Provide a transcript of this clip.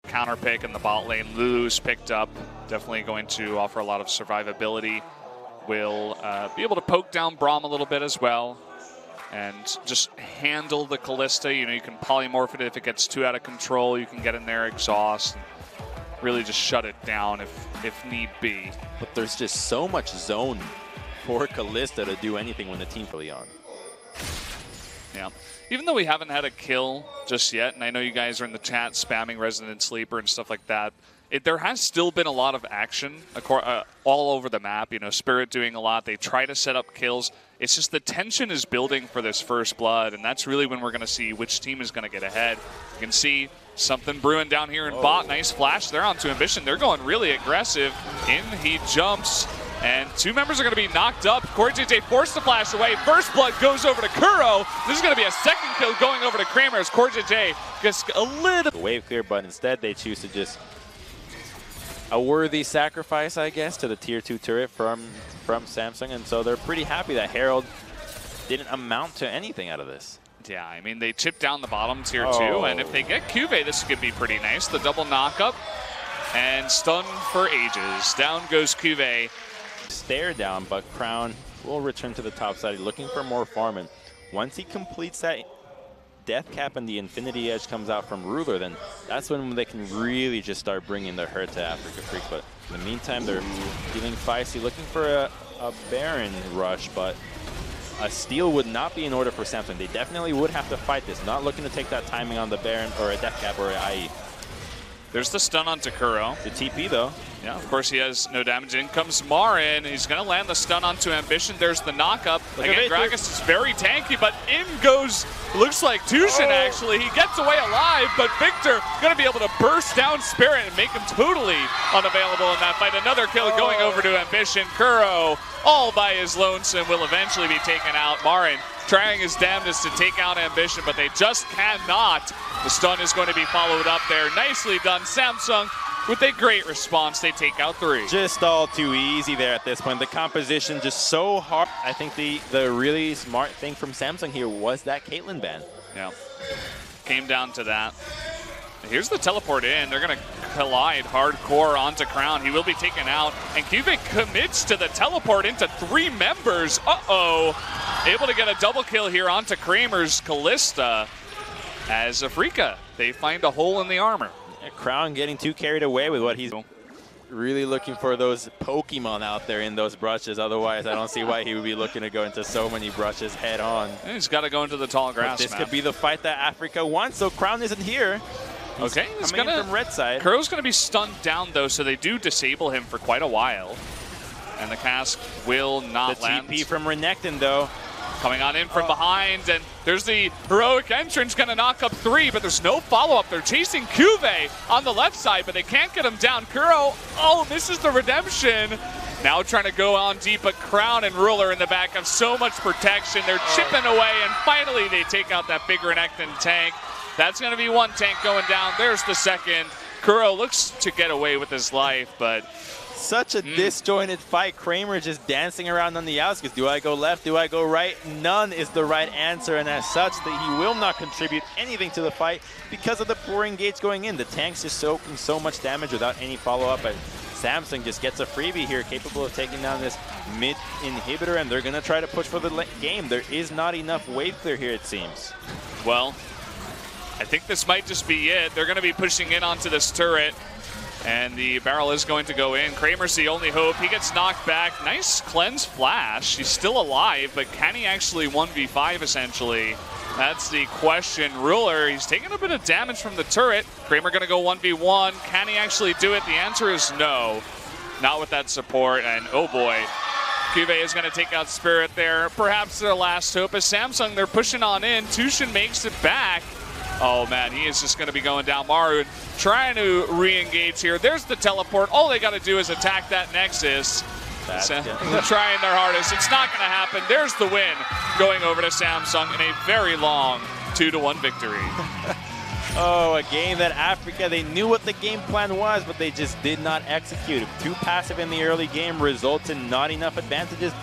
counter pick in the bot lane. Lulu's picked up, definitely going to offer a lot of survivability. Will be able to poke down Braum a little bit as well, and just handle the Kalista. You know, you can polymorph it if it gets too out of control. You can get in there, exhaust, and really just shut it down if need be. But there's just so much zone for Kalista to do anything when the team's really on. Yeah. Even though we haven't had a kill just yet, and I know you guys are in the chat spamming Resident Sleeper and stuff like that, there has still been a lot of action all over the map. You know, Spirit doing a lot. They try to set up kills. It's just the tension is building for this first blood, and that's really when we're going to see which team is going to get ahead. You can see something brewing down here in bot. Nice flash there onto Ambition. They're going really aggressive. In he jumps, and two members are going to be knocked up. CoreJJ forced the flash away. First blood goes over to Kuro. This is going to be a second kill going over to Kramer as CoreJJ gets a little wave clear, but instead they choose to just a worthy sacrifice, I guess, to the tier 2 turret from Samsung, and so they're pretty happy that Herald didn't amount to anything out of this. Yeah, I mean, they chipped down the bottom tier 2, and if they get Cuvée, this could be pretty nice. The double knockup and stun for ages. Down goes Cuvée. Stare down, but Crown will return to the top side, looking for more farm, and once he completes that death cap and the Infinity Edge comes out from Ruler, then that's when they can really just start bringing the hurt to Afreeca Freak. But in the meantime, they're feeling feisty, looking for a Baron rush, but a steal would not be in order for Samsung. They definitely would have to fight this, not looking to take that timing on the Baron or a death cap or an IE. There's the stun onto Kuro. The TP, though. Yeah, of course he has no damage. In comes Marin. He's going to land the stun onto Ambition. There's the knockup. Again, Gragas is very tanky, but in goes, looks like Tushin, actually. He gets away alive, but Victor going to be able to burst down Spirit and make him totally unavailable in that fight. Another kill going over to Ambition. Kuro, all by his lonesome, will eventually be taken out. Marin trying his damnedest to take out Ambition, but they just cannot. The stun is going to be followed up there. Nicely done. Samsung with a great response. They take out 3. Just all too easy there at this point. The composition just so hard. I think the really smart thing from Samsung here was that Caitlyn ban. Yeah. Came down to that. Here's the teleport in. They're going to collide hardcore onto Crown. He will be taken out. And Cuvée commits to the teleport into 3 members. Uh-oh. Able to get a double kill here onto Kramer's Kalista. As Afreeca, they find a hole in the armor. Yeah, Crown getting too carried away with what he's really looking for those Pokemon out there in those brushes. Otherwise, I don't see why he would be looking to go into so many brushes head on. And he's got to go into the tall grass. But this could be the fight that Afreeca wants, so Crown isn't here. He's coming in from red side. Kuro's going to be stunned down, though, so they do disable him for quite a while. And the cask will not land. The TP from Renekton, though. Coming on in from behind, and there's the heroic entrance, going to knock up 3, but there's no follow-up. They're chasing Cuvée on the left side, but they can't get him down. Kuro, misses the redemption. Now trying to go on deep, but Crown and Ruler in the back have so much protection. They're chipping away, and finally they take out that big Renekton tank. That's going to be 1 tank going down. There's the second. Kuro looks to get away with his life, but such a disjointed fight. Kramer just dancing around on the outskirts. Do I go left? Do I go right? None is the right answer, and as such, that he will not contribute anything to the fight because of the poor engage going in. The tank's just soaking so much damage without any follow-up, and Samsung just gets a freebie here, capable of taking down this mid inhibitor, and they're going to try to push for the game. There is not enough wave clear here, it seems. Well, I think this might just be it. They're going to be pushing in onto this turret. And the barrel is going to go in. Kramer's the only hope. He gets knocked back. Nice cleanse flash. He's still alive, but can he actually 1v5 essentially? That's the question. Ruler, he's taking a bit of damage from the turret. Kramer going to go 1v1. Can he actually do it? The answer is no. Not with that support, and oh boy. Cuvée is going to take out Spirit there. Perhaps their last hope is Samsung. They're pushing on in. Tushin makes it back. Oh man, he is just going to be going down. Maru trying to re-engage here. There's the teleport. All they got to do is attack that Nexus. They're trying their hardest. It's not going to happen. There's the win going over to Samsung in a very long 2-1 victory. Oh, a game that Afreeca, they knew what the game plan was, but they just did not execute. Too passive in the early game results in not enough advantages.